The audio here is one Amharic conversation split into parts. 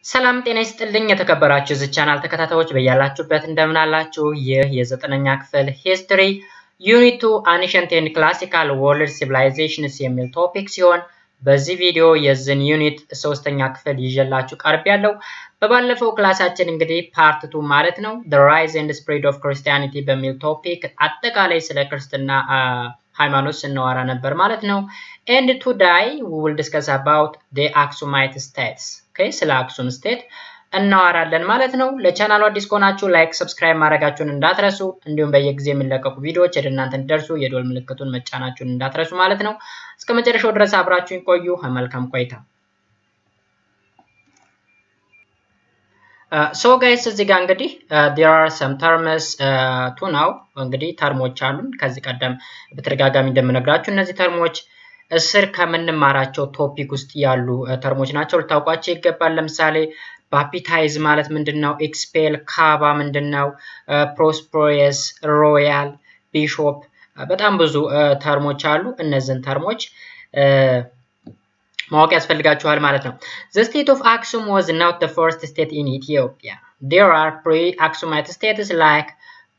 ሰላም ጤና ይስጥልኝ የተከበራችሁ እዚህ ቻናል ተከታታዮች በያላችሁበት እንደምን አላችሁ? ይህ የ9ኛ ክፍል ሂስትሪ ዩኒት 2 Ancient and Classical World Civilizations የሚል ቶፒክ ሲሆን በዚህ ቪዲዮ የዚህን ዩኒት 3ኛ ክፍል ይዤላችሁ ቀርቤያለሁ። በባለፈው ክላሳችን እንግዲህ ፓርት 2 ማለት ነው The Rise and Spread of Christianity በሚል ቶፒክ አጠቃላይ ስለ ክርስትና ሃይማኖት ስናወራ ነበር ማለት ነው። And today we will discuss about the Aksumite States. Okay, ስለ አክሱም ስቴት እናወራለን ማለት ነው። ለቻናሉ አዲስ ከሆናችሁ ላይክ ሰብስክራይብ ማድረጋችሁን እንዳትረሱ፣ እንዲሁም በየጊዜው የሚለቀቁ ቪዲዮዎች ወደ እናንተ እንዲደርሱ የደወል ምልክቱን መጫናችሁን እንዳትረሱ ማለት ነው። እስከ መጨረሻው ድረስ አብራችሁን ቆዩ። መልካም ቆይታ። So guys እዚህ ጋር እንግዲህ there are some terms to know እንግዲህ ተርሞች አሉን። ከዚህ ቀደም በተደጋጋሚ እንደምነግራችሁ እነዚህ ተርሞች እስር ከምንማራቸው ቶፒክ ውስጥ ያሉ ተርሞች ናቸው። ልታውቋቸው ይገባል። ለምሳሌ ባፒታይዝ ማለት ምንድነው? ኤክስፔል ካባ ምንድነው? ፕሮስፐረስ፣ ሮያል፣ ቢሾፕ በጣም ብዙ ተርሞች አሉ። እነዚህን ተርሞች ማወቅ ያስፈልጋችኋል ማለት ነው። The state of Aksum was not the first state in Ethiopia. There are pre-Aksumite states like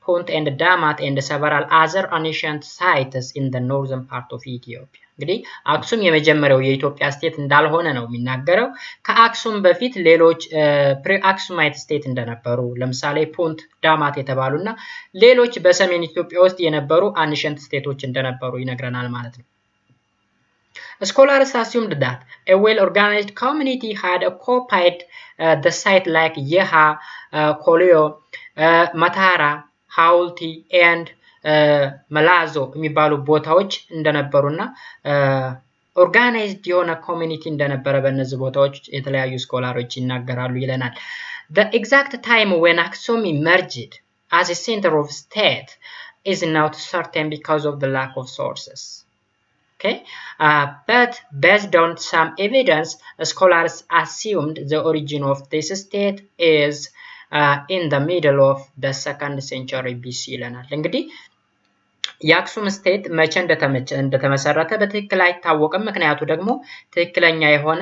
Punt and Damat and several other ancient sites in the northern part of Ethiopia. እንግዲህ አክሱም የመጀመሪያው የኢትዮጵያ ስቴት እንዳልሆነ ነው የሚናገረው። ከአክሱም በፊት ሌሎች ፕሪ-አክሱማይት ስቴት እንደነበሩ ለምሳሌ ፑንት፣ ዳማት የተባሉና ሌሎች በሰሜን ኢትዮጵያ ውስጥ የነበሩ አኒሸንት ስቴቶች እንደነበሩ ይነግረናል ማለት ነው። Scholars assumed that a well-organized community had occupied the site like Yeha, Kolio, Matara, ሐውልቲ and መላዞ የሚባሉ ቦታዎች እንደነበሩና ኦርጋናይዝድ የሆነ ኮሚኒቲ እንደነበረ በእነዚህ ቦታዎች የተለያዩ ስኮላሮች ይናገራሉ ይለናል። The exact time when Aksum emerged as a center of state is not certain because of the lack of sources. Okay, but based on some evidence, scholars assumed the origin of this state is in the middle of the 2nd century BC ይለናል። እንግዲህ የአክሱም ስቴት መቼ እንደተመሰረተ በትክክል አይታወቅም። ምክንያቱ ደግሞ ትክክለኛ የሆነ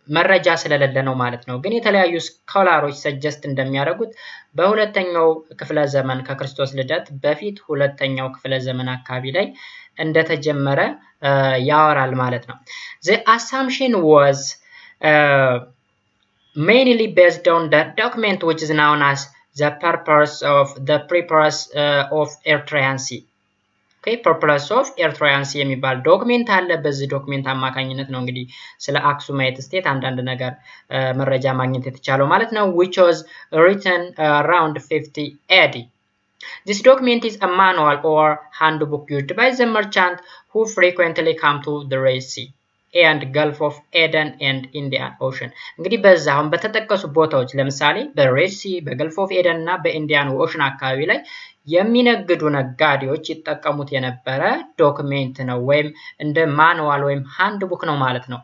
መረጃ ስለሌለ ነው ማለት ነው። ግን የተለያዩ ስኮላሮች ሰጀስት እንደሚያደርጉት በሁለተኛው ክፍለ ዘመን ከክርስቶስ ልደት በፊት ሁለተኛው ክፍለ ዘመን አካባቢ ላይ እንደተጀመረ ያወራል ማለት ነው። The assumption was mainly based on the document which is known as the purpose of the preface of Eritrean Sea. Okay, purpose of Eritrean Sea የሚባል ዶክመንት አለ። በዚህ ዶክመንት አማካኝነት ነው እንግዲህ ስለ አክሱማይት ስቴት አንዳንድ ነገር መረጃ ማግኘት የተቻለው ማለት ነው, which was written around 50 AD. This document is a manual or handbook used by the merchant who frequently come to the Red Sea and Gulf of Eden and Indian Ocean. እንግዲህ በዛው በተጠቀሱ ቦታዎች ለምሳሌ በሬድ ሲ፣ በገልፍ ኦፍ ኤደን እና በኢንዲያን ኦሽን አካባቢ ላይ የሚነግዱ ነጋዴዎች ይጠቀሙት የነበረ ዶክሜንት ነው ወይም እንደ ማኑዋል ወይም ሃንድ ቡክ ነው ማለት ነው።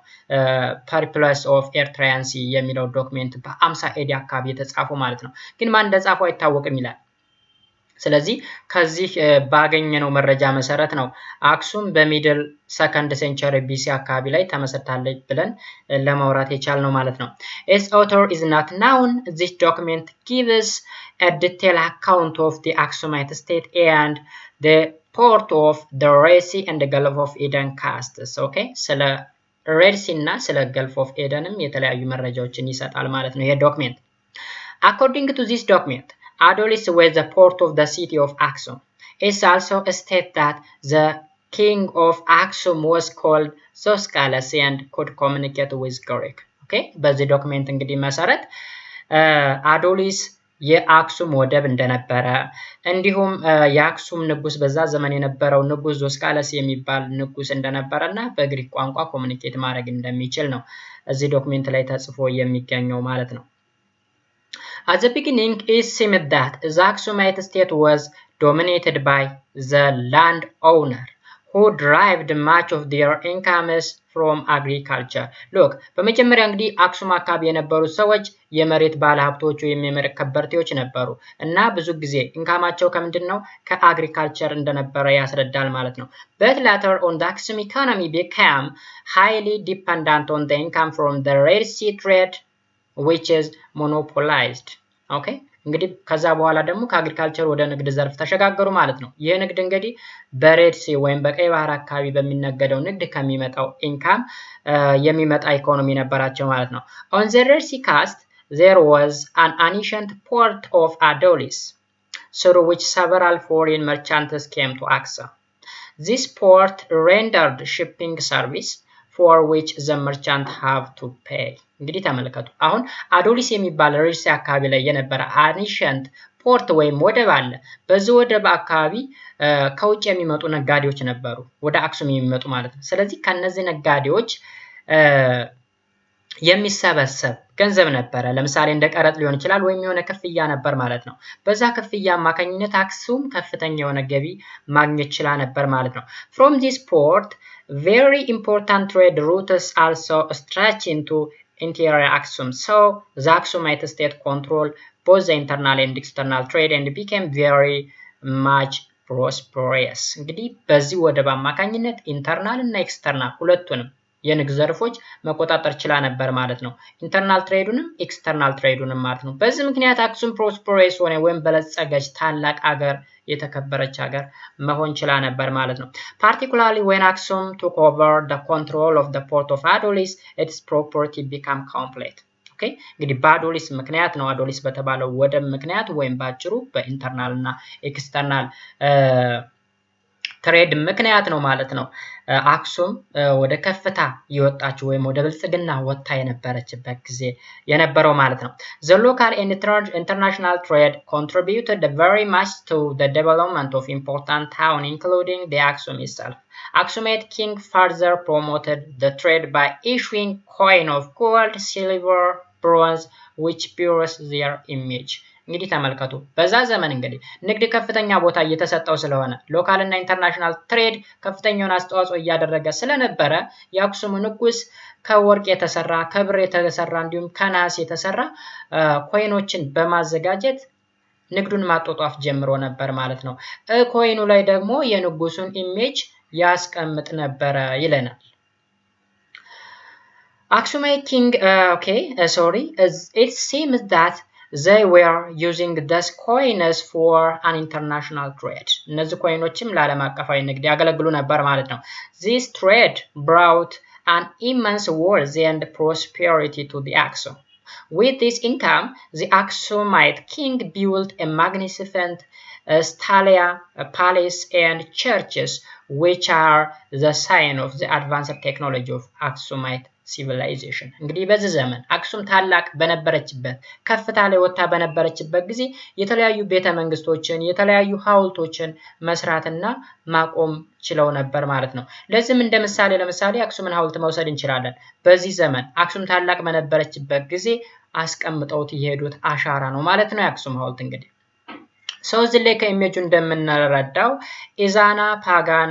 ፐርፕለስ ኦፍ ኤርትራያን ሲ የሚለው ዶክሜንት በ50 ኤዲ አካባቢ የተጻፈው ማለት ነው። ግን ማን እንደጻፈው አይታወቅም ይላል። ስለዚህ ከዚህ ባገኘነው መረጃ መሰረት ነው አክሱም በሚድል 2nd century BC አካባቢ ላይ ተመሰረታለች ብለን ለማውራት የቻልነው ማለት ነው። Its author is not known. This document gives a detailed account of the Aksumite state and the port of the Red Sea and the Gulf of Eden coasts. Okay, ስለ ሬድ ሲ እና ስለ Gulf of Edenም የተለያዩ መረጃዎችን ይሰጣል ማለት ነው ይሄ ዶክመንት። According to this document, Adolis was the port of the city of Aksum. It also states that the king of Aksum was called Zoskalas and could communicate with Greek. Okay, በዚህ ዶክመንት እንግዲህ መሰረት አዶሊስ የአክሱም ወደብ እንደነበረ እንዲሁም የአክሱም ንጉስ በዛ ዘመን የነበረው ንጉስ ዞስካለስ የሚባል ንጉስ እንደነበረና በግሪክ ቋንቋ ኮሙኒኬት ማድረግ እንደሚችል ነው እዚህ ዶክመንት ላይ ተጽፎ የሚገኘው ማለት ነው። At the beginning, it seemed that the Aksumite state was dominated by the landowner, who derived much of their incomes from agriculture. Look, በመጀመሪያ እንግዲህ አክሱም አካባቢ የነበሩ ሰዎች የመሬት ባለሀብቶች ወይም የመሬት ከበርቴዎች ነበሩ እና ብዙ ጊዜ ኢንካማቸው ከምንድነው ከአግሪካልቸር እንደነበረ ያስረዳል ማለት ነው። But later on, the Aksum economy became highly dependent on the income from the Red Sea trade which is monopolized. Okay? እንግዲህ ከዛ በኋላ ደግሞ ከአግሪካልቸር ወደ ንግድ ዘርፍ ተሸጋገሩ ማለት ነው። ይህ ንግድ እንግዲህ በሬድ ሲ ወይም በቀይ ባህር አካባቢ በሚነገደው ንግድ ከሚመጣው ኢንካም የሚመጣ ኢኮኖሚ ነበራቸው ማለት ነው። On the Red Sea coast there was an ancient port of Adolis through which several foreign merchants came to Aksum. This port rendered shipping service for which the merchant have to pay. እንግዲህ ተመልከቱ አሁን አዶሊስ የሚባል ሬድ ሲ አካባቢ ላይ የነበረ ancient ፖርት ወይም ወደብ አለ። በዚህ ወደብ አካባቢ ከውጭ የሚመጡ ነጋዴዎች ነበሩ ወደ አክሱም የሚመጡ ማለት ነው። ስለዚህ ከነዚህ ነጋዴዎች የሚሰበሰብ ገንዘብ ነበረ። ለምሳሌ እንደ ቀረጥ ሊሆን ይችላል ወይም የሆነ ክፍያ ነበር ማለት ነው። በዛ ክፍያ አማካኝነት አክሱም ከፍተኛ የሆነ ገቢ ማግኘት ችላ ነበር ማለት ነው። From this port very important trade routes also stretch into interior Aksum. So the Aksumite State control both the internal and external trade and became very much prosperous. እንግዲህ በዚህ ወደብ አማካኝነት ኢንተርናል እና ኤክስተርናል ሁለቱንም የንግድ ዘርፎች መቆጣጠር ችላ ነበር ማለት ነው። ኢንተርናል ትሬዱንም ኤክስተርናል ትሬዱንም ማለት ነው። በዚህ ምክንያት አክሱም ፕሮስፐረስ ሆነ ወይም በለጸገች ታላቅ ሀገር የተከበረች ሀገር መሆን ችላ ነበር ማለት ነው። Particularly when Aksum took over the control of the port of Adolis, its property became complete. Okay? እንግዲህ በአዶሊስ ምክንያት ነው አዶሊስ በተባለው ወደብ ምክንያት ወይም ባጭሩ በኢንተርናል እና ኤክስተርናል ትሬድ ምክንያት ነው ማለት ነው። አክሱም ወደ ከፍታ ይወጣችው ወይም ወደ ብልጽግና ወጣ የነበረችበት ጊዜ የነበረው ማለት ነው። The local and international trade contributed very much to the development of important towns including the Aksum itself. Aksumite king further promoted the trade by issuing coin of gold, silver, bronze which bears their image. እንግዲህ ተመልከቱ በዛ ዘመን እንግዲህ ንግድ ከፍተኛ ቦታ እየተሰጠው ስለሆነ ሎካል እና ኢንተርናሽናል ትሬድ ከፍተኛውን አስተዋጽኦ እያደረገ ስለነበረ የአክሱም ንጉስ ከወርቅ የተሰራ ከብር የተሰራ እንዲሁም ከናስ የተሰራ ኮይኖችን በማዘጋጀት ንግዱን ማጣጣፍ ጀምሮ ነበር ማለት ነው። ኮይኑ ላይ ደግሞ የንጉሱን ኢሜጅ ያስቀምጥ ነበር ይለናል። Aksumite king it seems that they were using these coins for an international trade. እነዚህ ኮይኖችም ለዓለም አቀፋዊ ንግድ ያገለግሉ ነበር ማለት ነው። This trade brought an immense wealth and prosperity to the Aksum. With this income, the Aksumite king built a magnificent stela, palace and churches which are the sign of the advanced technology of Aksumite civilization. እንግዲህ በዚህ ዘመን አክሱም ታላቅ በነበረችበት ከፍታ ላይ ወጣ በነበረችበት ጊዜ የተለያዩ ቤተ መንግስቶችን የተለያዩ ሐውልቶችን መስራትና ማቆም ችለው ነበር ማለት ነው። ለዚህም እንደ ለምሳሌ አክሱምን ሐውልት መውሰድ እንችላለን። በዚህ ዘመን አክሱም ታላቅ በነበረችበት ጊዜ አስቀምጠውት የሄዱት አሻራ ነው ማለት ነው የአክሱም ሐውልት እንግዲህ ሰው እዚህ ላይ ከኢሜጁ እንደምንረዳው ኢዛና ፓጋን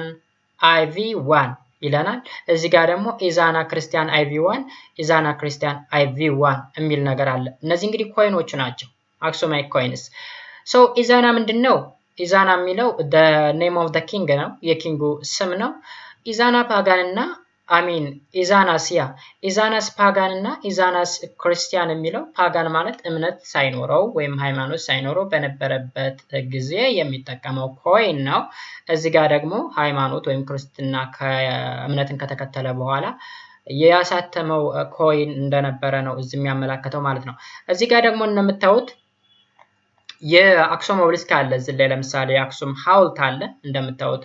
IV1 ይለናል። እዚህ ጋር ደግሞ ኢዛና ክርስቲያን IV1 ኢዛና ክርስቲያን IV1 የሚል ነገር አለ። እነዚህ እንግዲህ ኮይኖቹ ናቸው አክሱማይት ኮይንስ። ሶ ኢዛና ምንድነው? ኢዛና የሚለው the name of the king ነው የኪንጉ ስም ነው። ኢዛና ፓጋንና ኢዛናስ ፓጋን እና ኢዛናስ ክርስቲያን የሚለው ፓጋን ማለት እምነት ሳይኖረው ወይም ሃይማኖት ሳይኖረው በነበረበት ጊዜ የሚጠቀመው ኮይን ነው። እዚህ ጋር ደግሞ ሃይማኖት ወይም ክርስትና ከእምነትን ከተከተለ በኋላ ያሳተመው ኮይን እንደነበረ ነው እዚህ የሚያመለክተው ማለት ነው። እዚህ ጋር ደግሞ እንደምታዩት የአክሱም ኦቤሊስክ አለ። እዚህ ላይ ለምሳሌ አክሱም ሐውልት አለ እንደምታዩት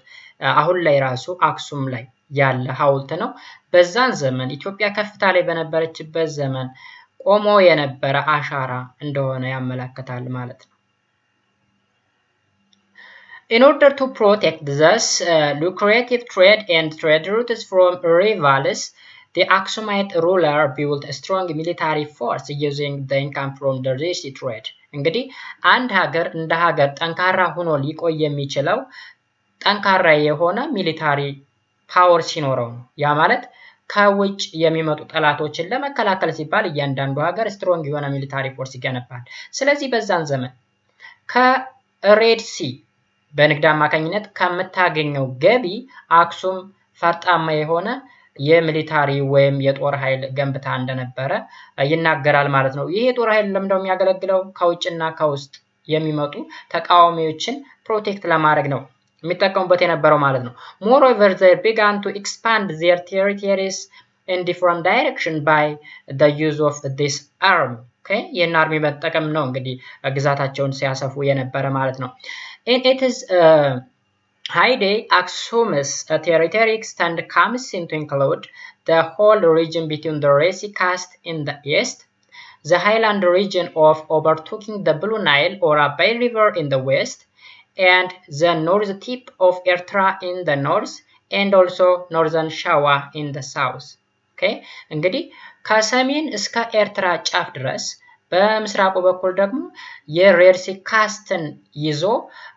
አሁን ላይ ራሱ አክሱም ላይ ያለ ሐውልት ነው። በዛን ዘመን ኢትዮጵያ ከፍታ ላይ በነበረችበት ዘመን ቆሞ የነበረ አሻራ እንደሆነ ያመለክታል ማለት ነው። In order to protect this lucrative trade and trade routes from rivals, the Aksumite ruler built a strong military force using the income from the Red Sea trade. እንግዲህ አንድ ሀገር እንደ ሀገር ጠንካራ ሆኖ ሊቆይ የሚችለው ጠንካራ የሆነ ሚሊታሪ ፓወር ሲኖረው ነው። ያ ማለት ከውጭ የሚመጡ ጠላቶችን ለመከላከል ሲባል እያንዳንዱ ሀገር ስትሮንግ የሆነ ሚሊታሪ ፎርስ ይገነባል። ስለዚህ በዛን ዘመን ከሬድ ሲ በንግድ አማካኝነት ከምታገኘው ገቢ አክሱም ፈርጣማ የሆነ የሚሊታሪ ወይም የጦር ኃይል ገንብታ እንደነበረ ይናገራል ማለት ነው። ይሄ የጦር ኃይል ለምንድነው የሚያገለግለው? ከውጭና ከውስጥ የሚመጡ ተቃዋሚዎችን ፕሮቴክት ለማድረግ ነው የሚጠቀሙበት የነበረው ማለት ነው። Moreover, they began to expand their territories in different direction by the use of this army. Okay, ይህን አርሚ መጠቀም ነው እንግዲህ ግዛታቸውን ሲያሰፉ የነበረ ማለት ነው። And it is high day Aksum's territory extend comes into include the whole region between the Resi Cast in the east, the highland region of overtaking the Blue Nile or Abai River in the west, and the north tip of Ertra in the north, and also northern Shawa in the south. Okay, እንግዲህ ከሰሜን እስከ ኤርትራ ጫፍ ድረስ በምስራቁ በኩል ደግሞ የሬድ ሲ ካስትን ይዞ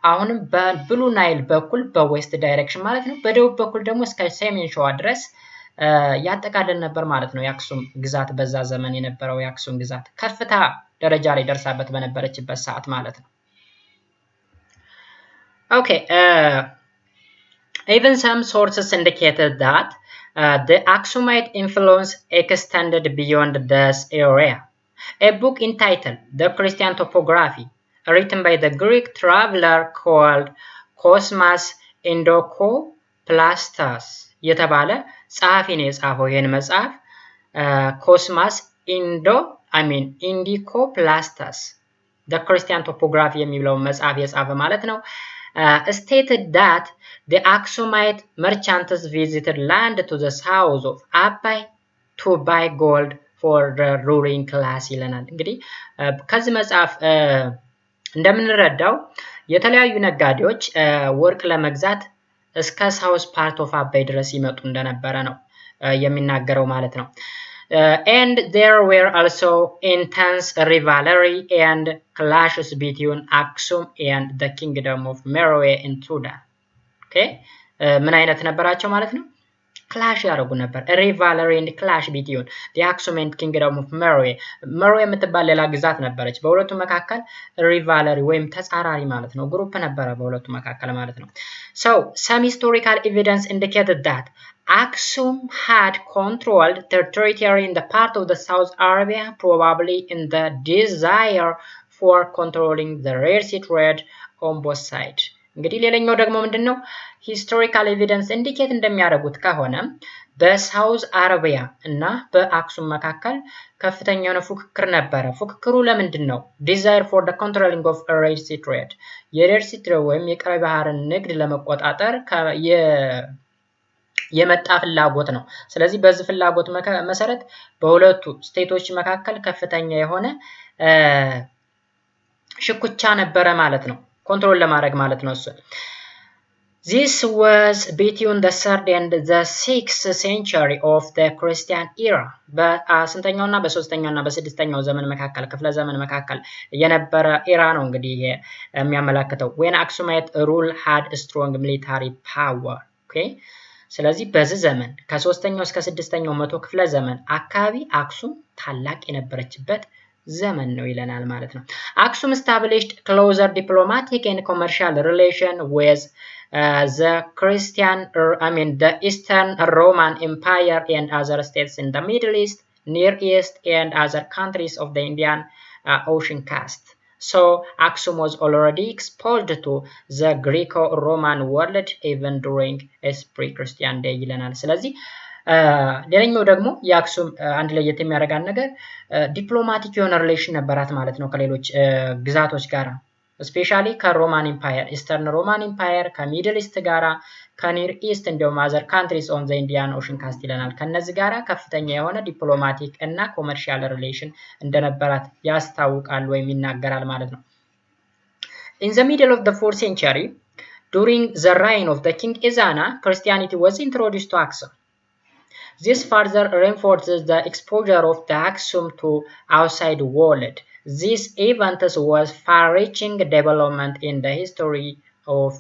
አሁንም በብሉ ናይል በኩል በዌስት ዳይሬክሽን ማለት ነው በደቡብ በኩል ደግሞ እስከ ሰሜን ሸዋ ድረስ ያጠቃልል ነበር ማለት ነው። የአክሱም ግዛት በዛ ዘመን የነበረው የአክሱም ግዛት ከፍታ ደረጃ ላይ ደርሳበት በነበረችበት ሰዓት ማለት ነው። Okay, even some sources indicated that the Aksumite influence extended beyond this area. A book entitled The Christian Topography, written by the Greek traveler called Cosmas Indokoplastas የተባለ ጸሐፊ ነው የጻፈው ይሄን መጽሐፍ ኮስማስ ኢንዲኮፕላስታስ The Christian Topography የሚለው መጽሐፍ የጻፈ ማለት ነው። Stated that the Aksumite merchants visited land to the south of Abai to buy gold for the ruling class ይለናል። እንግዲህ ከዚህ መጽሐፍ እንደምንረዳው የተለያዩ ነጋዴዎች ወርቅ ለመግዛት እስከ ሳውዝ ፓርት ኦፍ አባይ ድረስ ይመጡ እንደነበረ ነው የሚናገረው ማለት ነው። And there were also intense rivalry and clashes between Aksum and the kingdom of Meroe in Sudan. Okay, ምን አይነት ነበራቸው ማለት ነው? ክላሽ ያደርጉ ነበር። rivalry and clash between the Aksum and kingdom of Meroe. Meroe የምትባል ሌላ ግዛት ነበረች። በሁለቱ መካከል rivalry ወይም ተጻራሪ ማለት ነው ግሩፕ ነበረ በሁለቱ መካከል ማለት ነው። So some historical evidence indicated that Aksum had controlled the territory in the part of the South Arabia, probably in the desire for controlling the Red Sea trade on both sides. እንግዲህ ሌላኛው ደግሞ ምንድነው ሂስቶሪካል ኤቪደንስ ኢንዲኬት እንደሚያደርጉት ከሆነ በሳውዝ አረቢያ እና በአክሱም መካከል ከፍተኛ የሆነ ፉክክር ነበረ። ፉክክሩ ለምንድነው? desire for the controlling of a Red Sea trade የሬድ ሲ ትሬድ ወይም የቀይ ባህርን ንግድ ለመቆጣጠር የመጣ ፍላጎት ነው። ስለዚህ በዚህ ፍላጎት መሰረት በሁለቱ ስቴቶች መካከል ከፍተኛ የሆነ ሽኩቻ ነበረ ማለት ነው። ኮንትሮል ለማድረግ ማለት ነው እሱ። This was between the 3rd and the 6th century of the Christian era. በስንተኛውና በ3ኛውና በ6ኛው ዘመን መካከል ክፍለ ዘመን መካከል የነበረ ኤራ ነው እንግዲህ የሚያመለክተው when Aksumite rule had a strong military power. Okay, ስለዚህ በዚህ ዘመን ከ3ኛው እስከ 6ኛው መቶ ክፍለ ዘመን አካባቢ አክሱም ታላቅ የነበረችበት ዘመን ነው ይለናል ማለት ነው። Aksum established closer diplomatic and commercial relation with the the Eastern Roman Empire and other states in the Middle East, Near East, and other countries of the Indian Ocean coast. So Aksum was already exposed to the Greco-Roman world even during its pre-Christian day ይለናል። ስለዚህ ሌላኛው ደግሞ የአክሱም አንድ ላይ የሚያደርጋን ነገር ዲፕሎማቲክ የሆነ ሪሌሽን ነበራት ማለት ነው ከሌሎች ግዛቶች ጋራ ስፔሻሊ ከሮማን ኢምፓየር ኢስተርን ሮማን ኢምፓየር ከሚድል ኢስት ጋራ ከኒር ኢስት እንደውም አዘር ካንትሪስ ኦን ዘ ኢንዲያን ኦሽን ካስት ይለናል። ከነዚህ ጋራ ከፍተኛ የሆነ ዲፕሎማቲክ እና ኮመርሻል ሪሌሽን እንደነበራት ያስታውቃል ወይም ይናገራል ማለት ነው። In the middle of the 4th century, during the reign of the king Ezana, Christianity was introduced to Aksum. This further reinforces the exposure of the Aksum to outside world. This event was far-reaching development in the history of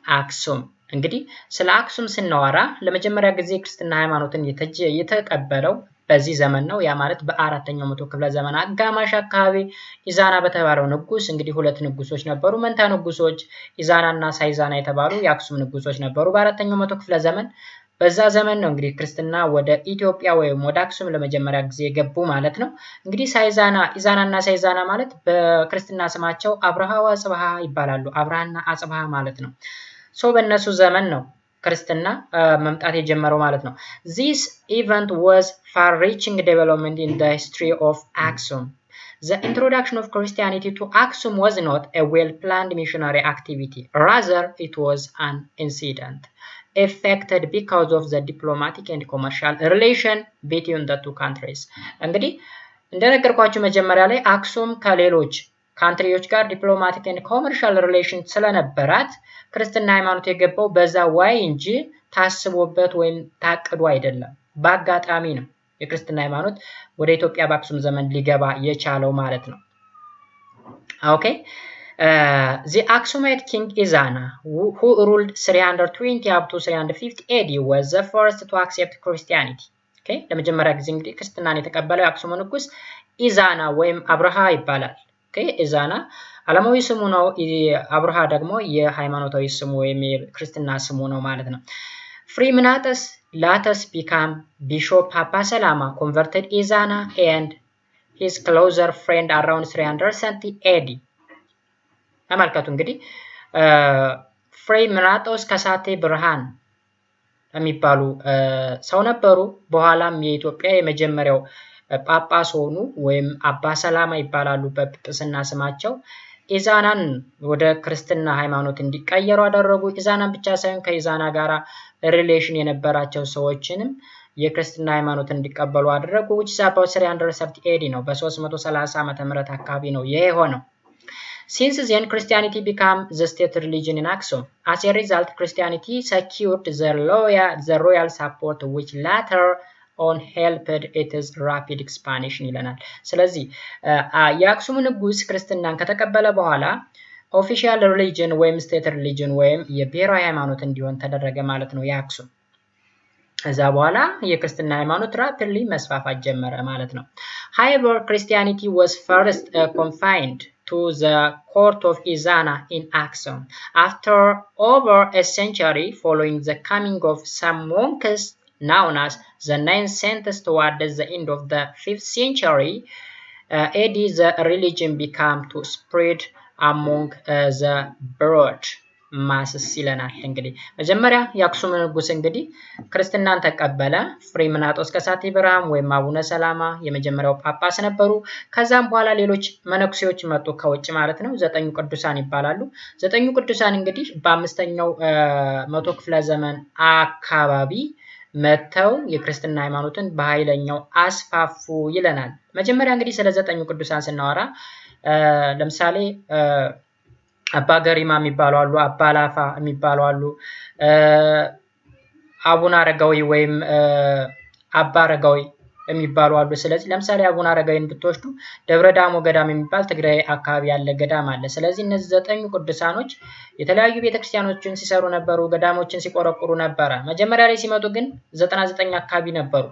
Aksum. እንግዲህ ስለ አክሱም ስናወራ ለመጀመሪያ ጊዜ ክርስትና ሃይማኖትን የተቀበለው በዚህ ዘመን ነው። ያ ማለት በ4ኛው መቶ ክፍለ ዘመን አጋማሽ አካባቢ ኢዛና በተባለው ንጉስ እንግዲህ ሁለት ንጉሶች ነበሩ፣ መንታ ንጉሶች ኢዛናና ሳይዛና የተባሉ የአክሱም ንጉሶች ነበሩ በ4ኛው መቶ ክፍለ ዘመን። በዛ ዘመን ነው እንግዲህ ክርስትና ወደ ኢትዮጵያ ወይም ወደ አክሱም ለመጀመሪያ ጊዜ የገቡ ማለት ነው። እንግዲህ ኢዛናና ሳይዛና ማለት በክርስትና ስማቸው አብርሃ ወአጽብሃ ይባላሉ። አብርሃና አጽብሃ ማለት ነው። በእነሱ ዘመን ነው ክርስትና መምጣት የጀመረው ማለት ነው። This event was far-reaching development in the history of Aksum. The introduction of Christianity to Aksum was not a well-planned missionary activity. Rather, it was an incident affected because of the diplomatic and commercial relation between the two countries. እንግዲህ እንደነገርኳችሁ መጀመሪያ ላይ አክሱም ከሌሎች ካንትሪዎች ጋር ዲፕሎማቲክ ኤንድ ኮመርሻል ሪሌሽን ስለነበራት ክርስትና ሃይማኖት የገባው በዛ ዋይ እንጂ ታስቦበት ወይም ታቅዶ አይደለም። በአጋጣሚ ነው የክርስትና ሃይማኖት ወደ ኢትዮጵያ በአክሱም ዘመን ሊገባ የቻለው ማለት ነው። ኦኬ the Aksumite king Izana who ruled 320 up to 350 AD was the first to accept Christianity. Okay ለመጀመሪያ ጊዜ እንግዲህ ክርስትናን የተቀበለው የአክሱም ንጉስ ኢዛና ወይም አብርሃ ይባላል። Okay ኢዛና ዓለማዊ ስሙ ነው። አብርሃ ደግሞ የሃይማኖታዊ ስሙ ወይም የክርስትና ስሙ ነው ማለት ነው። ፍሪምናጥስ ላተስ became bishop ፓፓ ሰላማ converted ኢዛና and his closer friend around 370 AD. ተመልከቱ እንግዲህ ፍሪምናጦስ ከሳቴ ብርሃን የሚባሉ ሰው ነበሩ። በኋላም የኢትዮጵያ የመጀመሪያው ጳጳስ ሆኑ ወይም አባ ሰላማ ይባላሉ በጵጵስና ስማቸው። ኢዛናን ወደ ክርስትና ሃይማኖት እንዲቀየሩ አደረጉ። ኢዛናን ብቻ ሳይሆን ከኢዛና ጋራ ሪሌሽን የነበራቸው ሰዎችንም የክርስትና ሃይማኖት እንዲቀበሉ አደረጉ። which is about 330 AD ነው። በ330 ዓመተ ምህረት አካባቢ ነው ይሄ ሆነው። Since then Christianity became the state religion in Aksum. As a result Christianity secured the royal support which later on helped its rapid expansion ይለናል። ስለዚህ የአክሱም ንጉስ ክርስትናን ከተቀበለ በኋላ ኦፊሻል ሪሊጅን ወይም ስቴት ሪሊጅን ወይም የብሔራዊ ሃይማኖት እንዲሆን ተደረገ ማለት ነው የአክሱም። ከዛ በኋላ የክርስትና ሃይማኖት ራፒድሊ መስፋፋት ጀመረ ማለት ነው። However Christianity was first confined to the court of Izana in Aksum. After over a century following the coming of some monks known as the 9th century towards the end of the 5th century AD, the religion began to spread among the broad masses ይለናል። እንግዲህ መጀመሪያ የአክሱም ንጉስ እንግዲህ ክርስትናን ተቀበለ። ፍሪምናጦስ ከሳቴ ብርሃን ወይም አቡነ ሰላማ የመጀመሪያው ጳጳስ ነበሩ። ከዛም በኋላ ሌሎች መነኩሴዎች መጡ ከውጭ ማለት ነው። 9ኙ ቅዱሳን ይባላሉ። 9ኙ ቅዱሳን እንግዲህ በ5ኛው መቶ ክፍለ ዘመን አካባቢ መተው የክርስትና ሃይማኖትን በኃይለኛው አስፋፉ ይለናል። መጀመሪያ እንግዲህ ስለ 9ኙ ቅዱሳን ስናወራ ለምሳሌ አባ ገሪማ የሚባሉ አሉ፣ አባ ላፋ የሚባሉ አሉ፣ አቡነ አረጋዊ ወይም አባ አረጋዊ የሚባሉ አሉ። ስለዚህ ለምሳሌ አቡነ አረጋዊን ብትወስዱ ደብረ ዳሞ ገዳም የሚባል ትግራይ አካባቢ ያለ ገዳም አለ። ስለዚህ እነዚህ 9ኙ ቅዱሳኖች የተለያዩ ቤተክርስቲያኖችን ሲሰሩ ነበሩ፣ ገዳሞችን ሲቆረቁሩ ነበረ። መጀመሪያ ላይ ሲመጡ ግን 99 አካባቢ ነበሩ።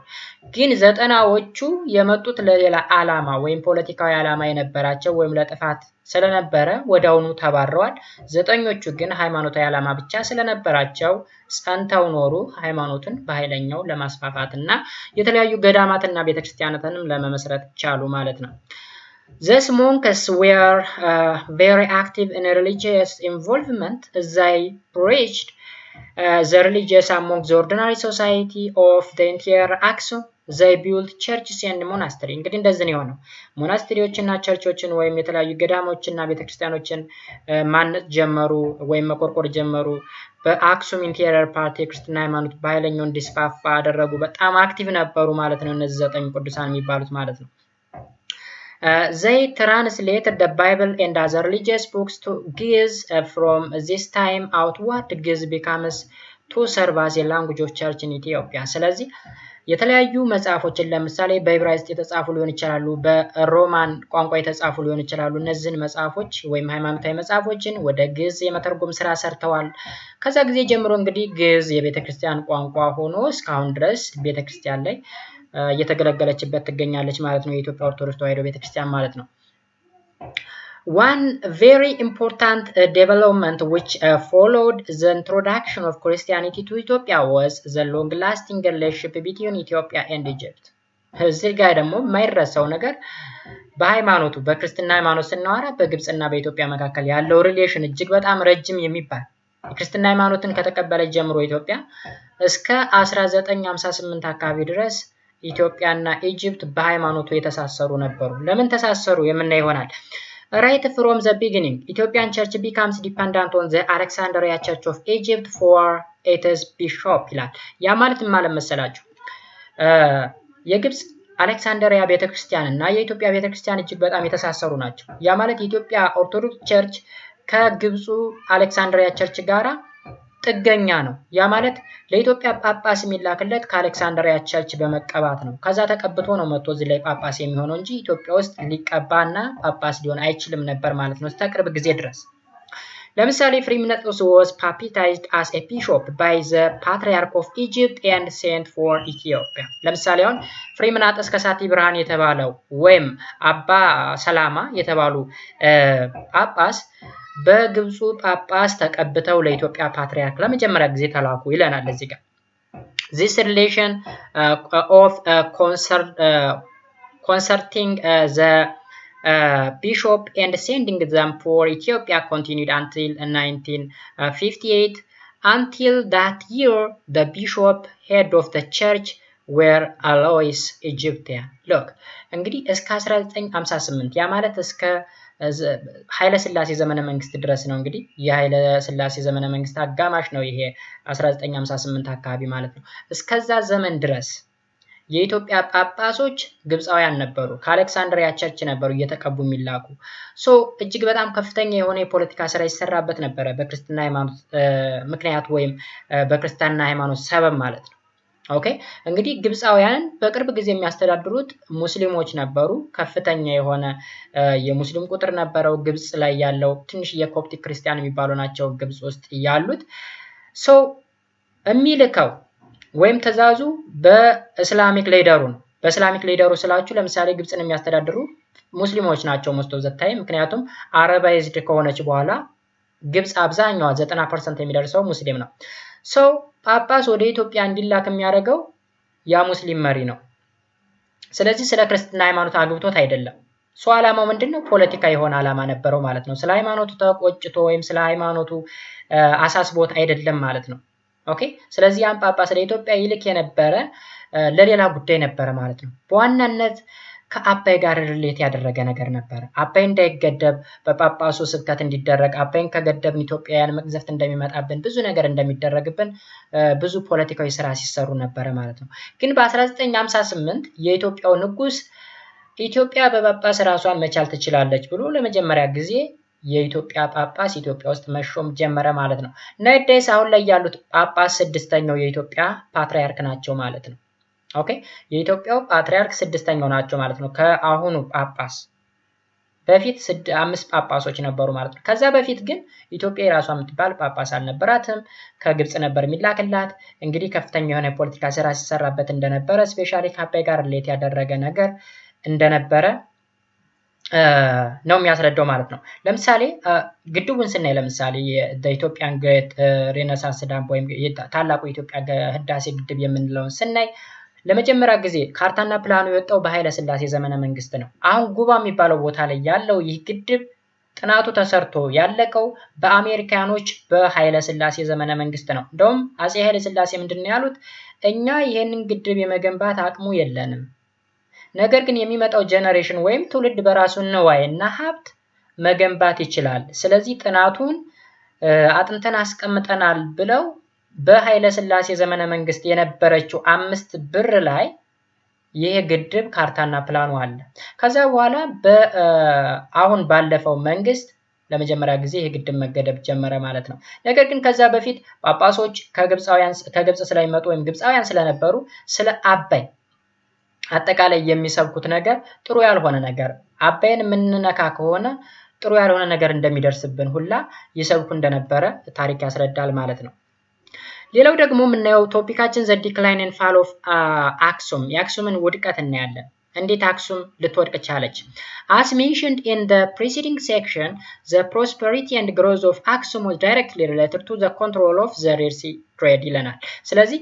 ግን 90ዎቹ የመጡት ለሌላ ዓላማ ወይም ፖለቲካዊ ዓላማ የነበራቸው ወይም ለጥፋት ስለነበረ ወዳውኑ ተባረዋል። 9ኞቹ ግን ሃይማኖታዊ ዓላማ ብቻ ስለነበራቸው ጸንተው ኖሩ። ሃይማኖትን በኃይለኛው ለማስፋፋትና የተለያዩ ገዳማትና ቤተክርስቲያናትንም ለመመስረት ቻሉ ማለት ነው። These monks were very active in religious involvement. They preached the religious among the ordinary society of the entire Aksum. They built churches and monasteries. እንግዲህ እንደዚህ ነው የሆነው። ሞናስተሪዎችና ቸርቾችን ወይም የተለያዩ ገዳሞችና ቤተክርስቲያኖችን ማነጽ ጀመሩ ወይም መቆርቆር ጀመሩ። በአክሱም ኢንቴሪየር ፓርት የክርስትና ሃይማኖት በኃይለኛው እንዲስፋፋ አደረጉ። በጣም አክቲቭ ነበሩ ማለት ነው እነዚህ 9 ቅዱሳን የሚባሉት ማለት ነው። They translated the Bible and other religious books to Giz. From this time outward Giz becomes to serve as a language of church in Ethiopia. ስለዚህ የተለያዩ መጽሐፎችን ለምሳሌ በዕብራይስጥ የተጻፉ ሊሆን ይችላሉ፣ በሮማን ቋንቋ የተጻፉ ሊሆን ይችላሉ። እነዚህን መጽሐፎች ወይም ሃይማኖታዊ መጽሐፎችን ወደ ግዕዝ የመተርጎም ስራ ሰርተዋል። ከዛ ጊዜ ጀምሮ እንግዲህ ግዕዝ የቤተክርስቲያን ቋንቋ ሆኖ እስካሁን ድረስ ቤተክርስቲያን ላይ እየተገለገለችበት ትገኛለች ማለት ነው። የኢትዮጵያ ኦርቶዶክስ ተዋሕዶ ቤተክርስቲያን ማለት ነው። One very important development which followed the introduction of Christianity to Ethiopia was the long-lasting relationship between Ethiopia and Egypt. እዚህ ጋር ደግሞ የማይረሳው ነገር በሃይማኖቱ በክርስትና ሃይማኖት ስናወራ በግብጽና በኢትዮጵያ መካከል ያለው ሪሌሽን እጅግ በጣም ረጅም የሚባል የክርስትና ሃይማኖትን ከተቀበለች ጀምሮ ኢትዮጵያ እስከ 1958 አካባቢ ድረስ ኢትዮጵያና ኢጂፕት በሃይማኖቱ የተሳሰሩ ነበሩ። ለምን ተሳሰሩ የምናይ ይሆናል። Right from the beginning, Ethiopian church becomes dependent on the Alexandria Church of Egypt for its bishop ይላል። ያ ማለት መሰላችሁ የግብጽ አሌክሳንድሪያ ቤተክርስቲያን እና የኢትዮጵያ ቤተክርስቲያን እጅግ በጣም የተሳሰሩ ናቸው። ያ ማለት የኢትዮጵያ ኦርቶዶክስ ቸርች ከግብጹ አሌክሳንድሪያ ቸርች ጋራ ጥገኛ ነው። ያ ማለት ለኢትዮጵያ ጳጳስ የሚላክለት ከአሌክሳንድሪያ ቸርች በመቀባት ነው። ከዛ ተቀብቶ ነው መጥቶ እዚህ ላይ ጳጳስ የሚሆነው እንጂ ኢትዮጵያ ውስጥ ሊቀባና ጳጳስ ሊሆን አይችልም ነበር ማለት ነው እስከ ቅርብ ጊዜ ድረስ። ለምሳሌ ፍሪምነጦስ was baptized as a bishop by the patriarch of Egypt and sent for Ethiopia። ለምሳሌ አሁን ፍሪምናጦስ ከሳቲ ብርሃን የተባለው ወይም አባ ሰላማ የተባሉ ጳጳስ በግብጹ ጳጳስ ተቀብተው ለኢትዮጵያ ፓትሪያርክ ለመጀመሪያ ጊዜ ተላኩ ይለናል እዚህ ጋር። This relation of concerting the bishop and sending them for Ethiopia continued until 1958. Until that year, the bishop head of the church were Alois Egyptian. Look, እንግዲህ እስከ 1958 ያ ማለት እስከ ኃይለ ሥላሴ ዘመነ መንግስት ድረስ ነው። እንግዲህ የኃይለ ሥላሴ ዘመነ መንግስት አጋማሽ ነው ይሄ 1958 አካባቢ ማለት ነው። እስከዛ ዘመን ድረስ የኢትዮጵያ ጳጳሶች ግብጻውያን ነበሩ። ከአሌክሳንድሪያ ቸርች ነበሩ እየተቀቡ የሚላኩ። እጅግ በጣም ከፍተኛ የሆነ የፖለቲካ ስራ ይሰራበት ነበር በክርስትና ሃይማኖት ምክንያት ወይም በክርስትና ሃይማኖት ሰበብ ማለት ነው። ኦኬ እንግዲህ ግብጻውያን በቅርብ ጊዜ የሚያስተዳድሩት ሙስሊሞች ነበሩ። ከፍተኛ የሆነ የሙስሊም ቁጥር ነበረው ግብጽ ላይ ያለው። ትንሽ የኮፕቲክ ክርስቲያን የሚባሉ ናቸው ግብጽ ውስጥ ያሉት። የሚልከው ወይም ተዛዙ በእስላሚክ ሌደሩ ነው። በእስላሚክ ሌደሩ ስላችሁ ለምሳሌ ግብጽን የሚያስተዳድሩ ሙስሊሞች ናቸው most of the time። ምክንያቱም አረባይዝድ ከሆነች በኋላ ግብጽ አብዛኛው 90% የሚደርሰው ሙስሊም ነው። ጳጳስ ወደ ኢትዮጵያ እንዲላክ የሚያደርገው ያ ሙስሊም መሪ ነው። ስለዚህ ስለ ክርስትና ሃይማኖት አግብቶት አይደለም። ዓላማው ምንድነው? ፖለቲካ የሆነ ዓላማ ነበረው ማለት ነው። ስለ ሃይማኖቱ ተቆጭቶ ወይም ስለ ሃይማኖቱ አሳስቦት አይደለም ማለት ነው። ኦኬ ስለዚህ ያን ጳጳስ ለኢትዮጵያ ይልክ የነበረ ለሌላ ጉዳይ ነበረ ማለት ነው። በዋናነት ከአባይ ጋር ሪሌት ያደረገ ነገር ነበር። አባይ እንዳይገደብ በጳጳሱ ስብከት እንዲደረግ አባይን ከገደብን ኢትዮጵያውያን መቅዘፍት እንደሚመጣብን ብዙ ነገር እንደሚደረግብን ብዙ ፖለቲካዊ ስራ ሲሰሩ ነበር ማለት ነው። ግን በ1958 የኢትዮጵያው ንጉስ ኢትዮጵያ በጳጳስ ራሷን መቻል ትችላለች ብሎ ለመጀመሪያ ጊዜ የኢትዮጵያ ጳጳስ ኢትዮጵያ ውስጥ መሾም ጀመረ ማለት ነው። ነይደስ አሁን ላይ ያሉት ጳጳስ ስድስተኛው የኢትዮጵያ ፓትሪያርክ ናቸው ማለት ነው። ኦኬ የኢትዮጵያው ፓትሪያርክ ስድስተኛው ናቸው ማለት ነው። ከአሁኑ ጳጳስ በፊት 5 ጳጳሶች ነበሩ ማለት ነው። ከዛ በፊት ግን ኢትዮጵያ የራሷ የምትባል ጳጳስ አልነበራትም። ከግብጽ ነበር የሚላክላት። እንግዲህ ከፍተኛ የሆነ የፖለቲካ ስራ ሲሰራበት እንደነበረ ስፔሻሊ ከአባይ ጋር ሪሌት ያደረገ ነገር እንደነበረ ነው የሚያስረዳው ማለት ነው። ለምሳሌ ግድቡን ስናይ ለምሳሌ የኢትዮጵያን ግሬት ሬኔሳንስ ዳም ወይም ታላቁ የኢትዮጵያ ህዳሴ ግድብ የምንለውን ስናይ ለመጀመሪያ ጊዜ ካርታና ፕላኑ የወጣው በኃይለ ሥላሴ ዘመነ መንግስት ነው። አሁን ጉባ የሚባለው ቦታ ላይ ያለው ይህ ግድብ ጥናቱ ተሰርቶ ያለቀው በአሜሪካኖች በኃይለ ሥላሴ ዘመነ መንግስት ነው። እንደውም አጼ ኃይለ ሥላሴ ምንድነው ያሉት? እኛ ይሄንን ግድብ የመገንባት አቅሙ የለንም። ነገር ግን የሚመጣው ጄነሬሽን ወይም ትውልድ በራሱ ንዋይና ሀብት መገንባት ይችላል። ስለዚህ ጥናቱን አጥንተን አስቀምጠናል ብለው በኃይለ ሥላሴ ዘመነ መንግስት የነበረችው 5 ብር ላይ ይሄ ግድብ ካርታና ፕላኑ አለ። ከዛ በኋላ አሁን ባለፈው መንግስት ለመጀመሪያ ጊዜ ይሄ ግድብ መገደብ ጀመረ ማለት ነው። ነገር ግን ከዛ በፊት ጳጳሶች ከግብጽ ስለሚመጡ ወይም ግብጻውያን ስለነበሩ ስለ አባይ አጠቃላይ የሚሰብኩት ነገር ጥሩ ያልሆነ ነገር አባይን ምንነካ ከሆነ ጥሩ ያልሆነ ነገር እንደሚደርስብን ሁላ ይሰብኩ እንደነበረ ታሪክ ያስረዳል ማለት ነው። ሌላው ደግሞ ምናየው ቶፒካችን ዘ ዲክላይን ኤንድ ፋል ኦፍ አክሱም የአክሱምን ውድቀት እናያለን። እንዴት አክሱም ልትወድቅ ቻለች? As mentioned in the preceding section, the prosperity and growth of Aksum was directly related to the control of the Red Sea trade ይለናል። ስለዚህ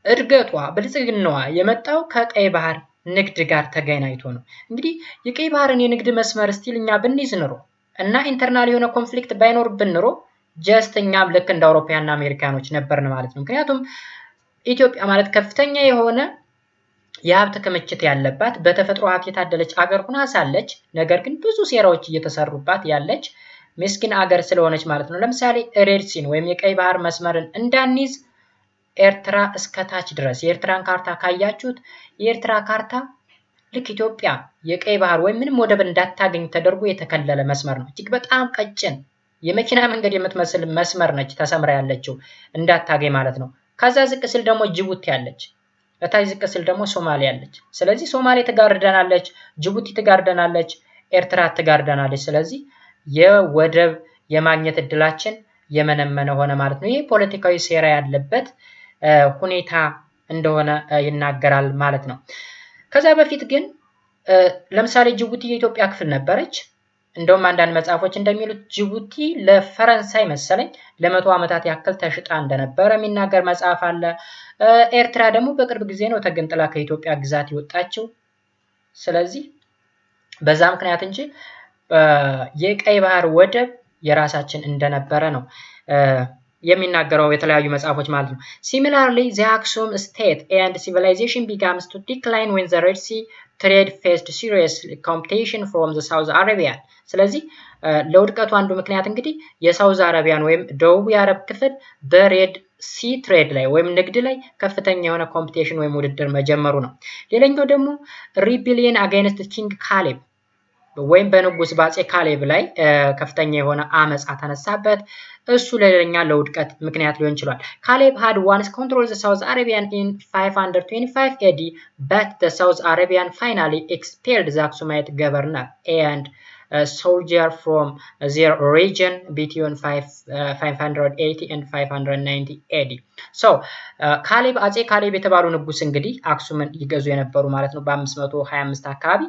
እድገቷ ብልጽግናዋ የመጣው ከቀይ ባህር ንግድ ጋር ተገናኝቶ ነው። እንግዲህ የቀይ ባህርን የንግድ መስመር ስቲል እኛ ብንይዝ ኖሮ እና ኢንተርናል የሆነ ኮንፍሊክት ባይኖርብን ኖሮ ጀስት እኛም ልክ እንደ አውሮፓውያንና አሜሪካኖች ነበርን ማለት ነው። ምክንያቱም ኢትዮጵያ ማለት ከፍተኛ የሆነ የሀብት ክምችት ያለባት በተፈጥሮ ሀብት የታደለች አገር ሆና ሳለች ነገር ግን ብዙ ሴራዎች እየተሰሩባት ያለች ምስኪን አገር ስለሆነች ማለት ነው። ለምሳሌ ሬድ ሲን ወይም የቀይ ባህር መስመርን እንዳንይዝ ኤርትራ እስከታች ድረስ የኤርትራን ካርታ ካያችሁት የኤርትራ ካርታ ልክ ኢትዮጵያ የቀይ ባህር ወይም ምንም ወደብ እንዳታገኝ ተደርጎ የተከለለ መስመር ነው። እጅግ በጣም ቀጭን የመኪና መንገድ የምትመስል መስመር ነች ተሰምራ ያለችው እንዳታገኝ ማለት ነው። ከዛ ዝቅ ሲል ደግሞ ጅቡቲ ያለች፣ በታች ዝቅ ሲል ደግሞ ሶማሊያ ያለች። ስለዚህ ሶማሌ ትጋርደናለች፣ ጅቡቲ ትጋርደናለች፣ ኤርትራ ትጋርደናለች። ስለዚህ የወደብ የማግኘት እድላችን የመነመነ ሆነ ማለት ነው። ይሄ ፖለቲካዊ ሴራ ያለበት ሁኔታ እንደሆነ ይናገራል ማለት ነው። ከዛ በፊት ግን ለምሳሌ ጅቡቲ የኢትዮጵያ ክፍል ነበረች። እንደውም አንዳንድ መጽሐፎች እንደሚሉት ጅቡቲ ለፈረንሳይ መሰለኝ ለመቶ ዓመታት ያክል ተሽጣ እንደነበረ የሚናገር መጽሐፍ አለ። ኤርትራ ደግሞ በቅርብ ጊዜ ነው ተገንጥላ ከኢትዮጵያ ግዛት የወጣችው። ስለዚህ በዛ ምክንያት እንጂ የቀይ ባህር ወደብ የራሳችን እንደነበረ ነው የሚናገረው የተለያዩ መጽሐፎች ማለት ነው። Similarly, the Aksum state and civilization began to decline when the Red Sea trade faced serious competition from the South Arabian. ስለዚህ ለውድቀቱ አንዱ ምክንያት እንግዲህ የሳውዝ አረቢያን ወይም ደቡብ የአረብ ክፍል በሬድ ሲ ትሬድ ላይ ወይም ንግድ ላይ ከፍተኛ የሆነ ኮምፒቲሽን ወይም ውድድር መጀመሩ ነው። ሌላኛው ደግሞ ሪቢሊየን አጋይንስት ኪንግ ካሌብ ወይም በንጉስ ባጼ ካሌብ ላይ ከፍተኛ የሆነ አመጻ ተነሳበት። እሱ ለሌላኛ ለውድቀት ምክንያት ሊሆን ይችላል። ካሌብ had once controlled the South Arabian in 525 AD, but the South Arabian finally expelled the Aksumite governor and soldier from their region between 580 and 590 AD. So ካሌብ አጼ ካሌብ የተባሉ ንጉስ እንግዲህ አክሱምን ይገዙ የነበሩ ማለት ነው። በ525 አካባቢ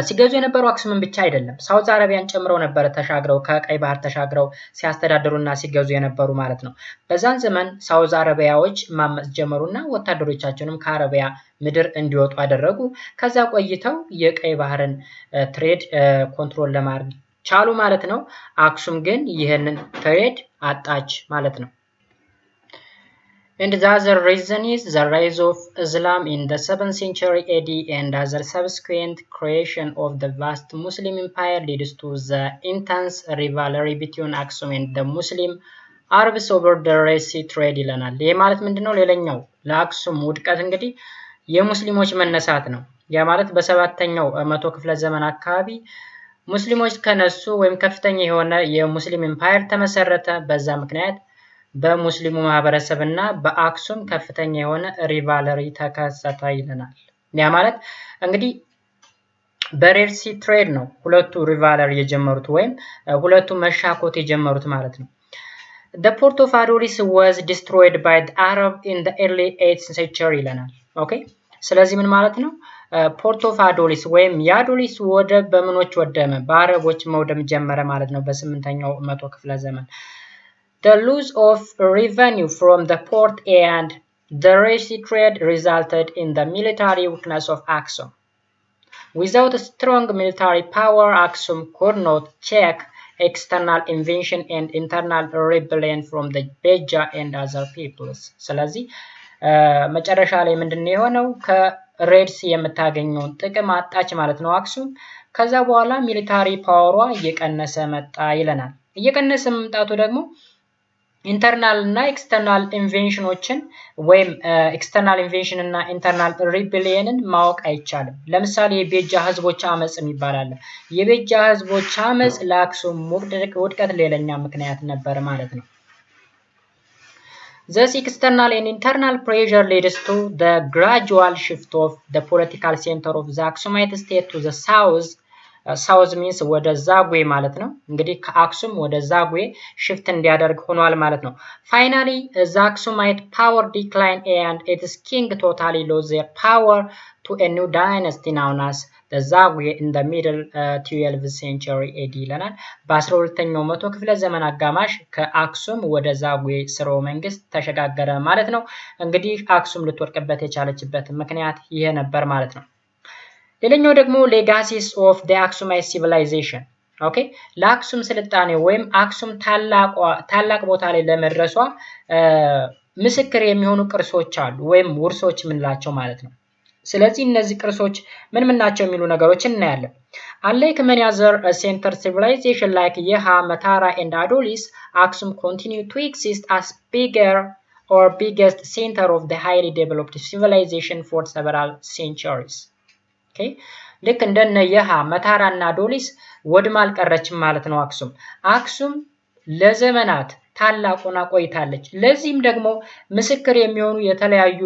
ሲገዙ የነበሩ አክሱምን ብቻ አይደለም ሳውዝ አረቢያን ጨምረው ነበር ተሻግረው ከቀይ ባህር ተሻግረው ሲያስተዳድሩና ሲገዙ የነበሩ ማለት ነው። በዛን ዘመን ሳውዝ አረቢያዎች ማመጽ ጀመሩና ወታደሮቻቸውንም ከአረቢያ ምድር እንዲወጡ አደረጉ። ከዛ ቆይተው የቀይ ባህርን ትሬድ ኮንትሮል ለማድረግ ቻሉ ማለት ነው። አክሱም ግን ይሄንን ትሬድ አጣች ማለት ነው። And the other reason is the rise of Islam in the 7th century AD and other subsequent creation of the vast Muslim empire leads to the intense rivalry between Aksum and the Muslim Arabs over the Red Sea trade ይለናል። ይሄ ማለት ምንድነው? ሌላኛው ለአክሱም ውድቀት እንግዲህ የሙስሊሞች መነሳት ነው። ያ ማለት በ7ኛው መቶ ክፍለ ዘመን አካባቢ ሙስሊሞች ከነሱ ወይም ከፍተኛ የሆነ የሙስሊም ኤምፓየር ተመሰረተ። በዛ ምክንያት በሙስሊሙ ማህበረሰብና በአክሱም ከፍተኛ የሆነ ሪቫለሪ ተከሰተ ይለናል። ያ ማለት እንግዲህ በሬድ ሲ ትሬድ ነው ሁለቱ ሪቫለሪ የጀመሩት ወይም ሁለቱ መሻኮት የጀመሩት ማለት ነው። The port of Adolis was destroyed by the Arab in the early 8th century ይለናል። ኦኬ ስለዚህ ምን ማለት ነው? ፖርት ኦፍ አዶሊስ ወይም የአዶሊስ ወደብ በምኖች ወደመ? በአረቦች መውደም ጀመረ ማለት ነው በ8ኛው መቶ ክፍለ ዘመን። The loss of revenue from the port and the Red Sea trade resulted in the military weakness of Aksum. Without a strong military power, Aksum could not check external invasion and internal rebellion from the Beja and other peoples. ስለዚህ መጨረሻ ላይ ምንድነው የሆነው? ከሬድ ሲ የምታገኘውን ጥቅም አጣች ማለት ነው አክሱም። ከዛ በኋላ ሚሊታሪ ፓወሯ እየቀነሰ መጣ ይለናል። እየቀነሰ መምጣቱ ደግሞ ኢንተርናል እና ኤክስተርናል ኢንቬንሽኖችን ወይም ኤክስተርናል ኢንቬንሽን እና ኢንተርናል ሪቤሊየንን ማወቅ አይቻልም። ለምሳሌ የቤጃ ህዝቦች አመጽ የሚባል የቤጃ ህዝቦች አመጽ ለአክሱም ውድቀት ሌላኛ ምክንያት ነበር ማለት ነው። Thus, external and internal pressure leads to the gradual shift of the political center of the Aksumite state to the south, ሳውዝ ሚንስ ወደ ዛጉዌ ማለት ነው። እንግዲህ ከአክሱም ወደ ዛጉዌ ሽፍት እንዲያደርግ ሆኗል ማለት ነው። ፋይናሊ the Aksumite power decline and its king totally lost their power to a new dynasty known as the Zagwe in the middle 12th century AD ይለናል። በ12ኛው መቶ ክፍለ ዘመን አጋማሽ ከአክሱም ወደ ዛጉዌ ስርወ መንግስት ተሸጋገረ ማለት ነው። እንግዲህ አክሱም ልትወድቅበት የቻለችበት ምክንያት ይሄ ነበር ማለት ነው። ሌላኛው ደግሞ legacies of the Aksumite civilization ኦኬ ለአክሱም ስልጣኔ ወይም አክሱም ታላቅ ቦታ ላይ ለመድረሷ ምስክር የሚሆኑ ቅርሶች አሉ ወይም ውርሶች ምንላቸው ማለት ነው። ስለዚህ እነዚህ ቅርሶች ምን ናቸው የሚሉ ነገሮችን እናያለን። Unlike many other center civilization like Yeha, Matara and Adolis, Aksum continue to exist as bigger or biggest center of the highly developed civilization for several centuries. Okay? ልክ እንደነ የሃ መታራ እና አዶሊስ ወድማ አልቀረችም ማለት ነው። አክሱም ለዘመናት ታላቁና ቆይታለች። ለዚህም ደግሞ ምስክር የሚሆኑ የተለያዩ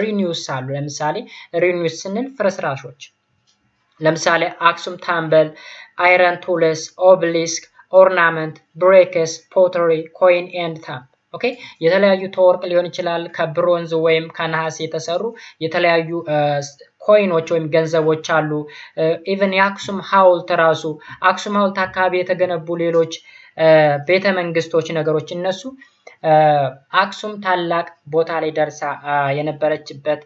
ሪኒውስ አሉ። ለምሳሌ ሪኒውስ ስንል ፍርስራሾች፣ ለምሳሌ አክሱም ታምበል፣ አይረን ቱልስ፣ ኦብሊስክ፣ ኦርናመንት፣ ብሬክስ፣ ፖተሪ፣ ኮይን ኤንድ ታምፕ ኦኬ የተለያዩ ተወርቅ ሊሆን ይችላል ከብሮንዝ ወይም ከነሐስ የተሰሩ የተለያዩ ኮይኖች ወይም ገንዘቦች አሉ። ኢቭን የአክሱም ሐውልት ራሱ አክሱም ሐውልት አካባቢ የተገነቡ ሌሎች ቤተ መንግስቶች ነገሮች እነሱ አክሱም ታላቅ ቦታ ላይ ደርሳ የነበረችበት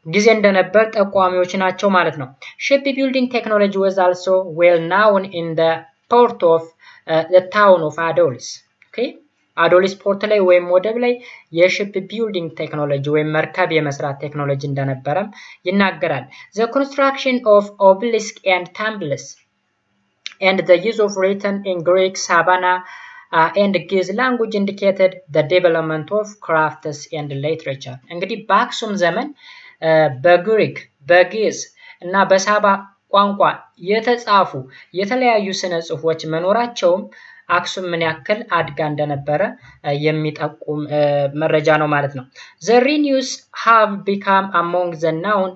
ጊዜ እንደነበር ጠቋሚዎች ናቸው ማለት ነው። Ship building technology was also well known in the port of the town of Adolis. Okay? አዶሊስ ፖርት ላይ ወይም ወደብ ላይ የሺፕ ቢልዲንግ ቴክኖሎጂ ወይም መርከብ የመስራት ቴክኖሎጂ እንደነበረም ይናገራል። The construction of obelisk and temples and the use of written in Greek, Savannah and Giz language indicated the development of crafts and literature. እንግዲህ በአክሱም ዘመን በግሪክ በጊዝ እና በሳባ ቋንቋ የተጻፉ የተለያዩ ስነ ጽሁፎች መኖራቸውም አክሱም ምን ያክል አድጋ እንደነበረ የሚጠቁም መረጃ ነው ማለት ነው። The Renews have become among the known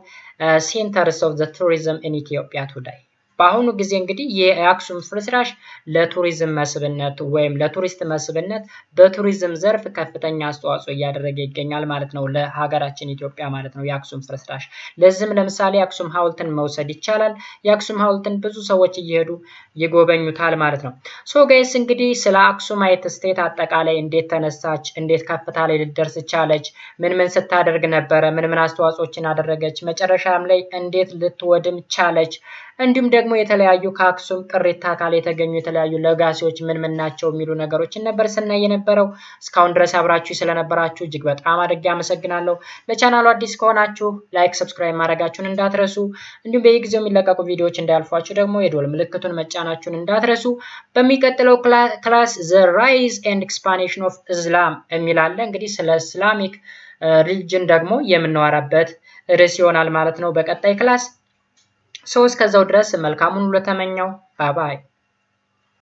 centers of the tourism in Ethiopia today. በአሁኑ ጊዜ እንግዲህ የአክሱም ፍርስራሽ ለቱሪዝም መስህብነት ወይም ለቱሪስት መስህብነት በቱሪዝም ዘርፍ ከፍተኛ አስተዋጽኦ እያደረገ ይገኛል ማለት ነው ለሀገራችን ኢትዮጵያ ማለት ነው የአክሱም ፍርስራሽ። ለዚህም ለምሳሌ አክሱም ሐውልትን መውሰድ ይቻላል። የአክሱም ሐውልትን ብዙ ሰዎች እየሄዱ ይጎበኙታል ማለት ነው። ሶ ጋይስ እንግዲህ ስለ አክሱማይት ስቴት አጠቃላይ እንዴት ተነሳች፣ እንዴት ከፍታ ላይ ልትደርስ ቻለች፣ ምን ስታደርግ ነበረ፣ ምን አስተዋጽኦችን አደረገች፣ መጨረሻም ላይ እንዴት ልትወድም ቻለች፣ እንዲሁም ደግሞ የተለያዩ ከአክሱም ቅሪተ አካል የተገኙ የተለያዩ ለጋሲዎች ምን ናቸው የሚሉ ነገሮችን ነበር ስናይ የነበረው። እስካሁን ድረስ አብራችሁ ስለነበራችሁ እጅግ በጣም አድርጌ አመሰግናለሁ። ለቻናሉ አዲስ ከሆናችሁ ላይክ፣ ሰብስክራይብ ማድረጋችሁን እንዳትረሱ። እንዲሁም በየጊዜው የሚለቀቁ ቪዲዮዎች እንዳያልፏችሁ ደግሞ የደወል ምልክቱን መጫናችሁን እንዳትረሱ። በሚቀጥለው ክላስ the rise and expansion of Islam የሚል አለ። እንግዲህ ስለ እስላሚክ ሪሊጅን ደግሞ የምናወራበት ርዕስ ይሆናል ማለት ነው በቀጣይ ክላስ። እስከዛው ድረስ መልካሙን ሁሉ ተመኘው። ባይ ባይ።